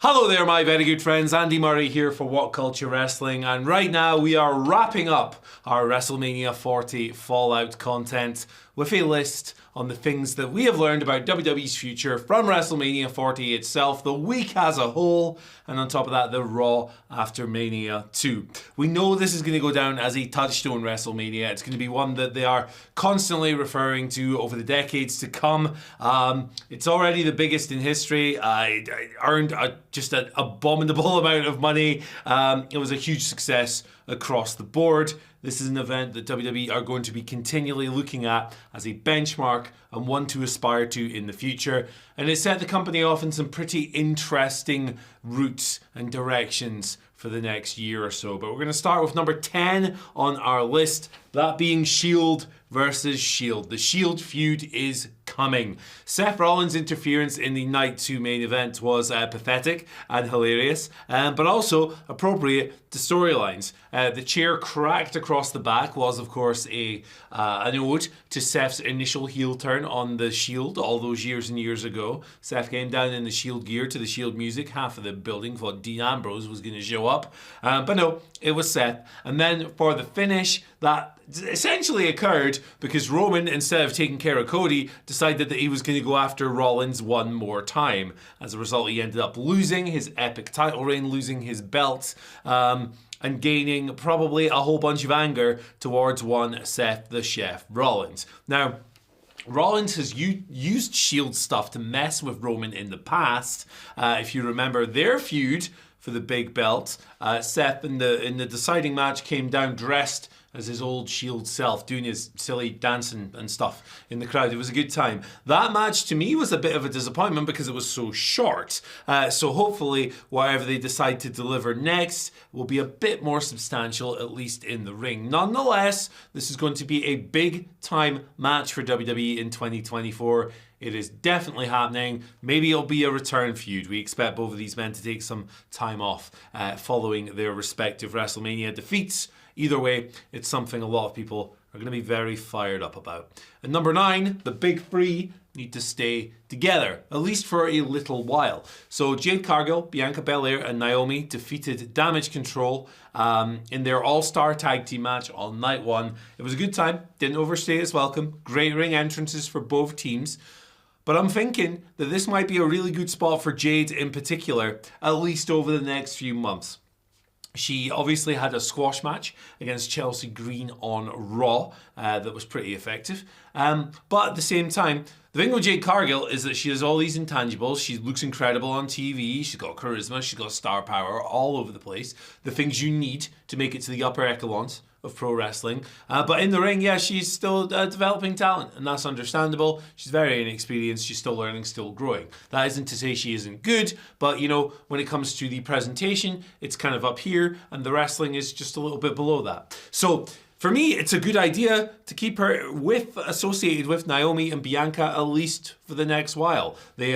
Hello there, my very good friends. Andy Murray here for What Culture Wrestling, and right now we are wrapping up our WrestleMania 40 Fallout content with a list on the things that we have learned about WWE's future from WrestleMania 40 itself, the week as a whole, and on top of that, the Raw after Mania 2. We know this is going to go down as a touchstone WrestleMania. It's going to be one that they are constantly referring to over the decades to come. It's already the biggest in history. It earned just an abominable amount of money. It was a huge success across the board. This is an event that WWE are going to be continually looking at as a benchmark and one to aspire to in the future. And it set the company off in some pretty interesting routes and directions for the next year or so. But we're going to start with number 10 on our list, that being Shield versus Shield. The Shield feud is coming. Seth Rollins' interference in the Night 2 main event was pathetic and hilarious, but also appropriate to storylines. The chair cracked across the back was, of course, an ode to Seth's initial heel turn on the Shield all those years and years ago. Seth came down in the Shield gear to the Shield music. Half of the building thought Dean Ambrose was going to show up, but no, it was Seth. And then for the finish, that essentially occurred because Roman, instead of taking care of Cody, decided that he was going to go after Rollins one more time. As a result, he ended up losing his epic title reign, losing his belt, and gaining probably a whole bunch of anger towards one Seth the Chef Rollins. Now, Rollins has used Shield stuff to mess with Roman in the past. If you remember their feud for the big belt, Seth in the deciding match came down dressed as his old Shield self, doing his silly dancing and stuff in the crowd. It was a good time. That match to me was a bit of a disappointment because it was so short. So hopefully whatever they decide to deliver next will be a bit more substantial, at least in the ring. Nonetheless, this is going to be a big time match for WWE in 2024. It is definitely happening. Maybe it'll be a return feud. We expect both of these men to take some time off following their respective WrestleMania defeats. Either way, it's something a lot of people are going to be very fired up about. And number 9, the big three need to stay together, at least for a little while. So Jade Cargill, Bianca Belair, and Naomi defeated Damage Control in their all-star tag team match on night 1. It was a good time, didn't overstay its welcome. Great ring entrances for both teams. But I'm thinking that this might be a really good spot for Jade in particular, at least over the next few months. She obviously had a squash match against Chelsea Green on Raw that was pretty effective. But at the same time, the thing with Jade Cargill is that she has all these intangibles. She looks incredible on TV. She's got charisma. She's got star power all over the place. The things you need to make it to the upper echelons of pro wrestling. But in the ring, yeah, she's still developing talent, and that's understandable. She's very inexperienced. She's still learning, still growing. That isn't to say she isn't good, but you know, when it comes to the presentation, it's kind of up here, and the wrestling is just a little bit below that. So for me, it's a good idea to keep her associated with Naomi and Bianca, at least for the next while. They've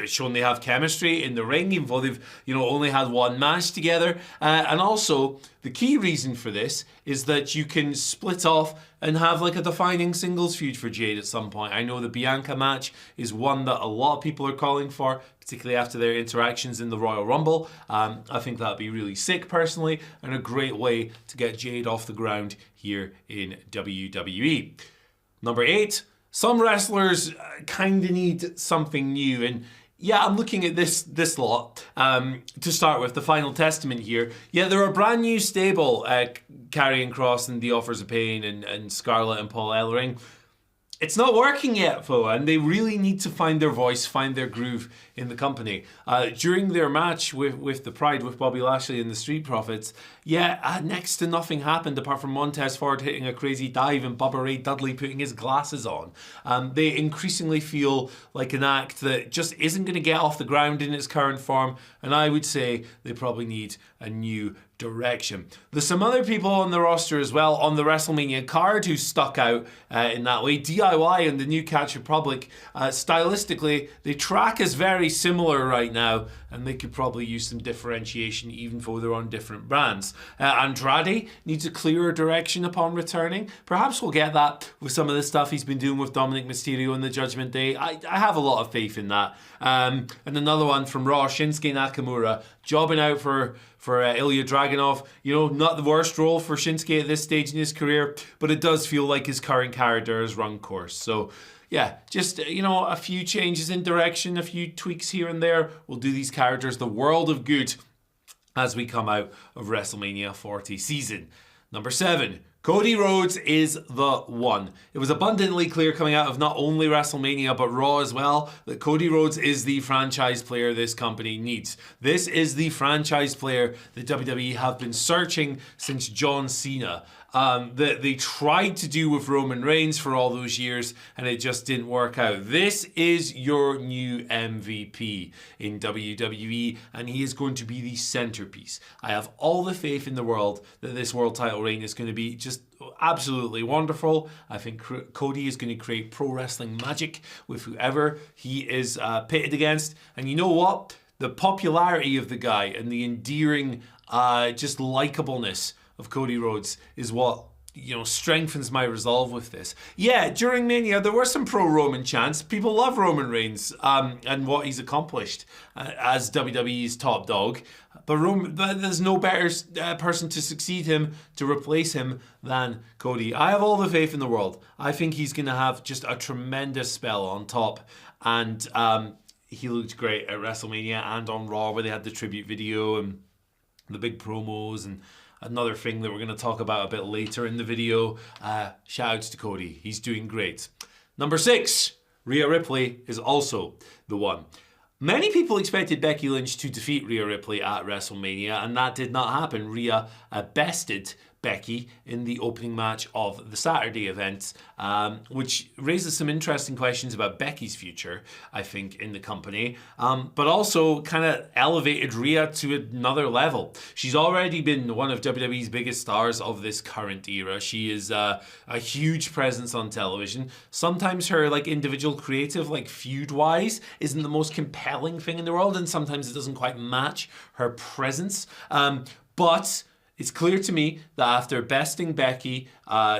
shown they have chemistry in the ring, even though they've only had one match together. And also, the key reason for this is that you can split off and have like a defining singles feud for Jade at some point. I know the Bianca match is one that a lot of people are calling for, particularly after their interactions in the Royal Rumble. I think that'd be really sick personally, and a great way to get Jade off the ground here in WWE. Number 8, some wrestlers kind of need something new, and yeah, I'm looking at this lot to start with, the Final Testament here. Yeah, they're a brand new stable, Karrion Kross and The Authors of Pain and Scarlett and Paul Ellering. It's not working yet, though, and they really need to find their voice, find their groove in the company. During their match with the Pride, with Bobby Lashley and the Street Profits, next to nothing happened apart from Montez Ford hitting a crazy dive and Bubba Ray Dudley putting his glasses on. They increasingly feel like an act that just isn't going to get off the ground in its current form, and I would say they probably need a new direction. There's some other people on the roster as well on the WrestleMania card who stuck out in that way. DIY and the New Catch Republic, stylistically, they track as very similar right now, and they could probably use some differentiation even though they're on different brands. Andrade needs a clearer direction upon returning. Perhaps we'll get that with some of the stuff he's been doing with Dominic Mysterio in the Judgment Day. I have a lot of faith in that. And another one from Raw, Shinsuke Nakamura, jobbing out for Ilya Dragunov. You know, not the worst role for Shinsuke at this stage in his career, but it does feel like his current character has run course. So yeah, just, you know, a few changes in direction, a few tweaks here and there will do these characters the world of good as we come out of WrestleMania 40 season. Number 7, Cody Rhodes is the one. It was abundantly clear coming out of not only WrestleMania but Raw as well that Cody Rhodes is the franchise player this company needs. This is the franchise player that WWE have been searching since John Cena. That they tried to do with Roman Reigns for all those years and it just didn't work out. This is your new MVP in WWE and he is going to be the centerpiece. I have all the faith in the world that this world title reign is going to be just absolutely wonderful. I think Cody is going to create pro wrestling magic with whoever he is pitted against. And you know what? The popularity of the guy and the endearing just likableness of Cody Rhodes is what, you know, strengthens my resolve with this. Yeah, during Mania, there were some pro-Roman chants. People love Roman Reigns and what he's accomplished as WWE's top dog. But there's no better person to succeed him, to replace him, than Cody. I have all the faith in the world. I think he's going to have just a tremendous spell on top. And he looked great at WrestleMania and on Raw, where they had the tribute video and the big promos and another thing that we're going to talk about a bit later in the video. Shout outs to Cody. He's doing great. Number 6, Rhea Ripley is also the one. Many people expected Becky Lynch to defeat Rhea Ripley at WrestleMania, and that did not happen. Rhea bested Becky in the opening match of the Saturday event, which raises some interesting questions about Becky's future, I think, in the company, but also kind of elevated Rhea to another level. She's already been one of WWE's biggest stars of this current era. She is a huge presence on television. Sometimes her like individual creative, like feud-wise, isn't the most compelling thing in the world, and sometimes it doesn't quite match her presence. But it's clear to me that after besting Becky,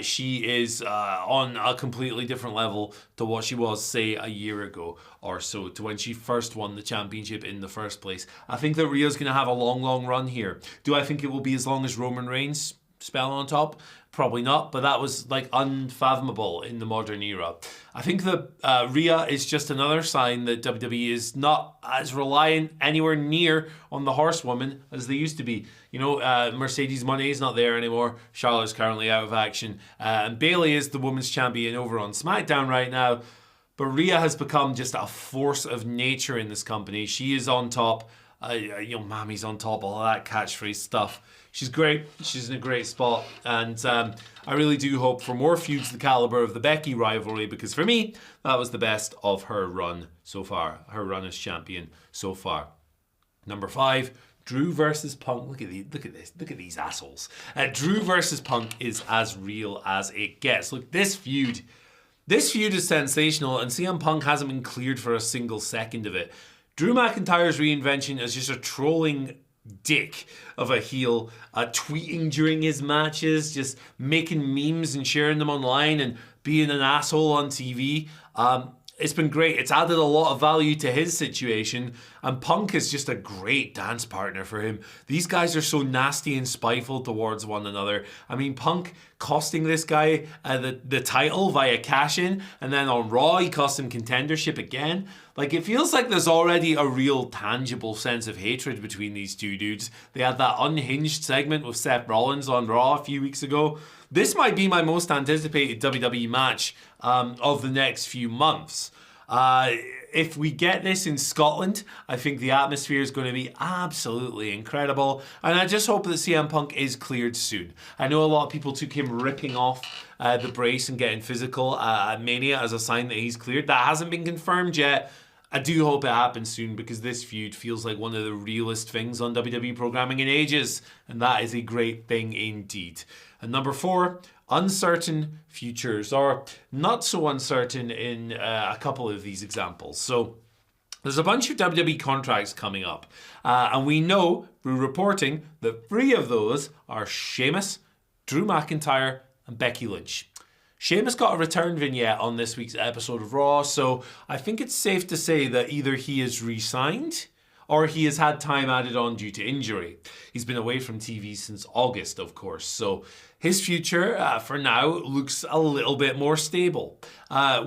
she is on a completely different level to what she was, say, a year ago or so, to when she first won the championship in the first place. I think that Rhea's going to have a long, long run here. Do I think it will be as long as Roman Reigns' spell on top? Probably not, but that was like unfathomable in the modern era. I think that Rhea is just another sign that WWE is not as reliant anywhere near on the horsewoman as they used to be. You know, Mercedes Moné is not there anymore. Charlotte's currently out of action. And Bayley is the women's champion over on SmackDown right now. But Rhea has become just a force of nature in this company. She is on top. You know, Mammy's on top, all that catchphrase stuff. She's great. She's in a great spot. And I really do hope for more feuds the caliber of the Becky rivalry, because for me, that was the best of her run so far. Her run as champion so far. Number 5, Drew versus Punk. Look at these assholes. Drew versus Punk is as real as it gets. Look, this feud is sensational, and CM Punk hasn't been cleared for a single second of it. Drew McIntyre's reinvention as just a trolling dick of a heel, tweeting during his matches, just making memes and sharing them online and being an asshole on TV. It's been great. It's added a lot of value to his situation, and Punk is just a great dance partner for him. These guys are so nasty and spiteful towards one another. I mean, Punk costing this guy the title via cash-in, and then on Raw he cost him contendership again. Like, it feels like there's already a real tangible sense of hatred between these two dudes. They had that unhinged segment with Seth Rollins on Raw a few weeks ago. This might be my most anticipated WWE match of the next few months. If we get this in Scotland, I think the atmosphere is going to be absolutely incredible. And I just hope that CM Punk is cleared soon. I know a lot of people took him ripping off the brace and getting physical at Mania as a sign that he's cleared. That hasn't been confirmed yet. I do hope it happens soon, because this feud feels like one of the realest things on WWE programming in ages. And that is a great thing indeed. And number 4, uncertain futures, or not so uncertain in a couple of these examples. So There's a bunch of WWE contracts coming up, and we know through reporting that 3 of those are Sheamus, Drew McIntyre, and Becky Lynch. Sheamus got a return vignette on this week's episode of Raw, so I think it's safe to say that either he is re-signed or he has had time added on due to injury. He's been away from TV since August, of course, so his future, for now, looks a little bit more stable.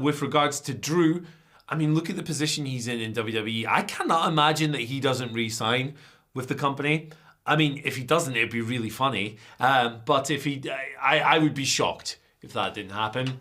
With regards to Drew, I mean, look at the position he's in WWE. I cannot imagine that he doesn't re-sign with the company. I mean, if he doesn't, it'd be really funny. But if he, I would be shocked if that didn't happen.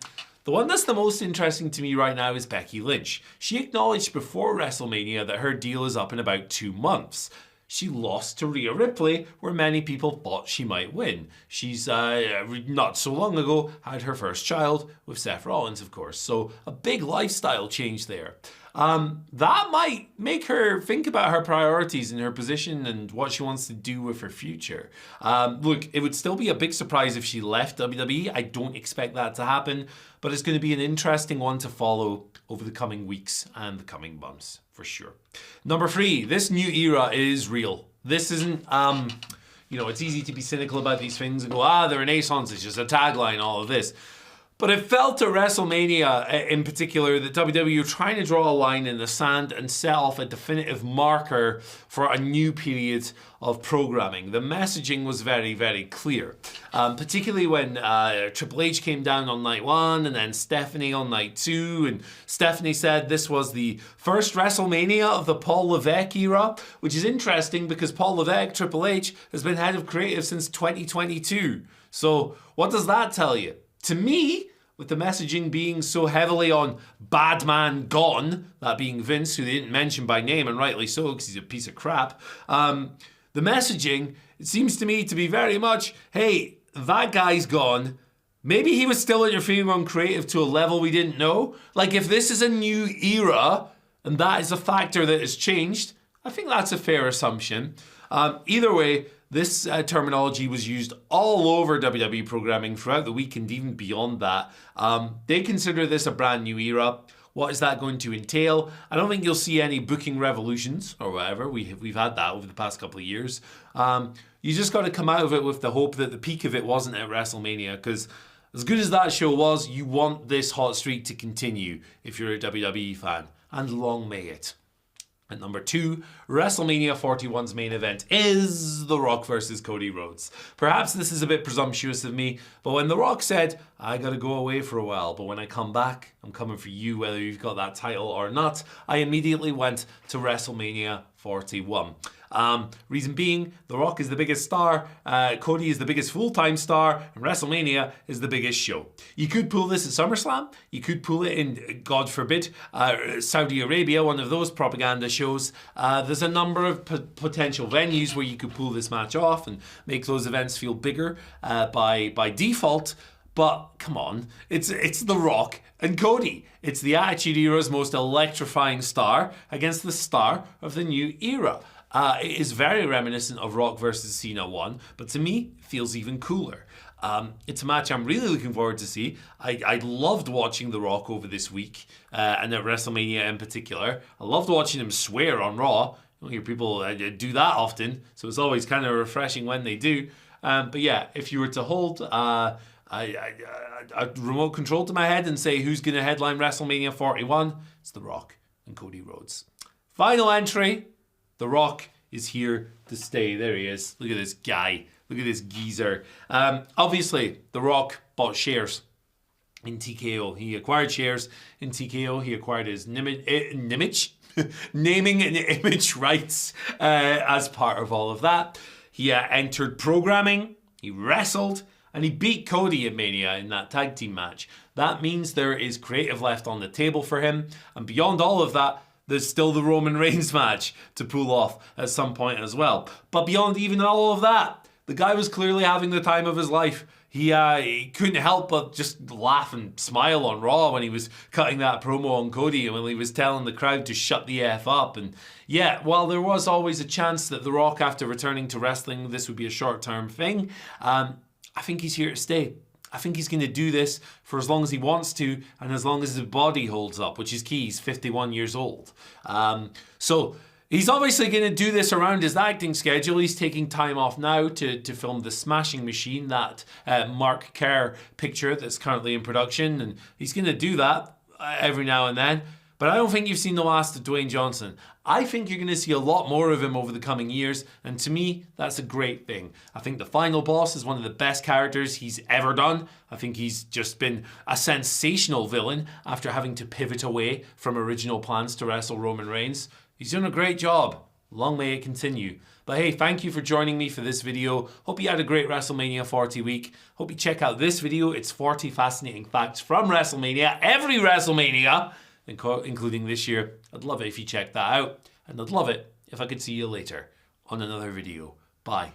The one that's the most interesting to me right now is Becky Lynch. She acknowledged before WrestleMania that her deal is up in about 2 months. She lost to Rhea Ripley, where many people thought she might win. She's, not so long ago, had her first child with Seth Rollins, of course. So a big lifestyle change there. That might make her think about her priorities and her position and what she wants to do with her future. Look, it would still be a big surprise if she left WWE. I don't expect that to happen, but it's going to be an interesting one to follow over the coming weeks and the coming months, for sure. Number 3, this new era is real. This isn't, it's easy to be cynical about these things and go, the Renaissance is just a tagline, all of this. But it felt at WrestleMania in particular that WWE were trying to draw a line in the sand and set off a definitive marker for a new period of programming. The messaging was very, very clear, particularly when Triple H came down on night 1 and then Stephanie on night 2. And Stephanie said this was the first WrestleMania of the Paul Levesque era, which is interesting because Paul Levesque, Triple H, has been head of creative since 2022. So what does that tell you? To me, with the messaging being so heavily on bad man gone, that being Vince, who they didn't mention by name, and rightly so, because he's a piece of crap, the messaging, it seems to me to be very much, hey, that guy's gone. Maybe he was still interfering on creative to a level we didn't know. Like, if this is a new era, and that is a factor that has changed, I think that's a fair assumption. Either way, this terminology was used all over WWE programming throughout the week and even beyond that. They consider this a brand new era. What is that going to entail? I don't think you'll see any booking revolutions or whatever. We've had that over the past couple of years. You just got to come out of it with the hope that the peak of it wasn't at WrestleMania, because as good as that show was, you want this hot streak to continue if you're a WWE fan. And long may it. At number 2, WrestleMania 41's main event is The Rock versus Cody Rhodes. Perhaps this is a bit presumptuous of me, but when The Rock said, I gotta go away for a while, but when I come back, I'm coming for you whether you've got that title or not, I immediately went to WrestleMania 41. Reason being, The Rock is the biggest star, Cody is the biggest full-time star, and WrestleMania is the biggest show. You could pull this at SummerSlam, you could pull it in, God forbid, Saudi Arabia, one of those propaganda shows. There's a number of potential venues where you could pull this match off and make those events feel bigger by default. But come on, it's The Rock and Cody. It's the Attitude Era's most electrifying star against the star of the new era. It is very reminiscent of Rock versus Cena 1, but to me, it feels even cooler. It's a match I'm really looking forward to see. I loved watching The Rock over this week, and at WrestleMania in particular. I loved watching him swear on Raw. You don't hear people do that often, so it's always kind of refreshing when they do. But yeah, if you were to hold a remote control to my head and say who's going to headline WrestleMania 41, it's The Rock and Cody Rhodes. Final entry. The Rock is here to stay. There he is. Look at this guy. Look at this geezer. Obviously, The Rock bought shares in TKO. He acquired shares in TKO. He acquired his naming and image rights as part of all of that. He entered programming. He wrestled. And he beat Cody at Mania in that tag team match. That means there is creative left on the table for him. And beyond all of that, there's still the Roman Reigns match to pull off at some point as well. But beyond even all of that, the guy was clearly having the time of his life. He couldn't help but just laugh and smile on Raw when he was cutting that promo on Cody and when he was telling the crowd to shut the F up. And yeah, while there was always a chance that The Rock, after returning to wrestling, this would be a short-term thing, I think he's here to stay. I think he's going to do this for as long as he wants to and as long as his body holds up, which is key. He's 51 years old. So he's obviously going to do this around his acting schedule. He's taking time off now to film The Smashing Machine, that Mark Kerr picture that's currently in production. And he's going to do that every now and then. But I don't think you've seen the last of Dwayne Johnson. I think you're going to see a lot more of him over the coming years, and to me, that's a great thing. I think The Final Boss is one of the best characters he's ever done. I think he's just been a sensational villain after having to pivot away from original plans to wrestle Roman Reigns. He's done a great job. Long may it continue. But hey, thank you for joining me for this video. Hope you had a great WrestleMania 40 week. Hope you check out this video. It's 40 fascinating facts from WrestleMania, every WrestleMania, including this year. I'd love it if you checked that out, and I'd love it if I could see you later on another video. Bye.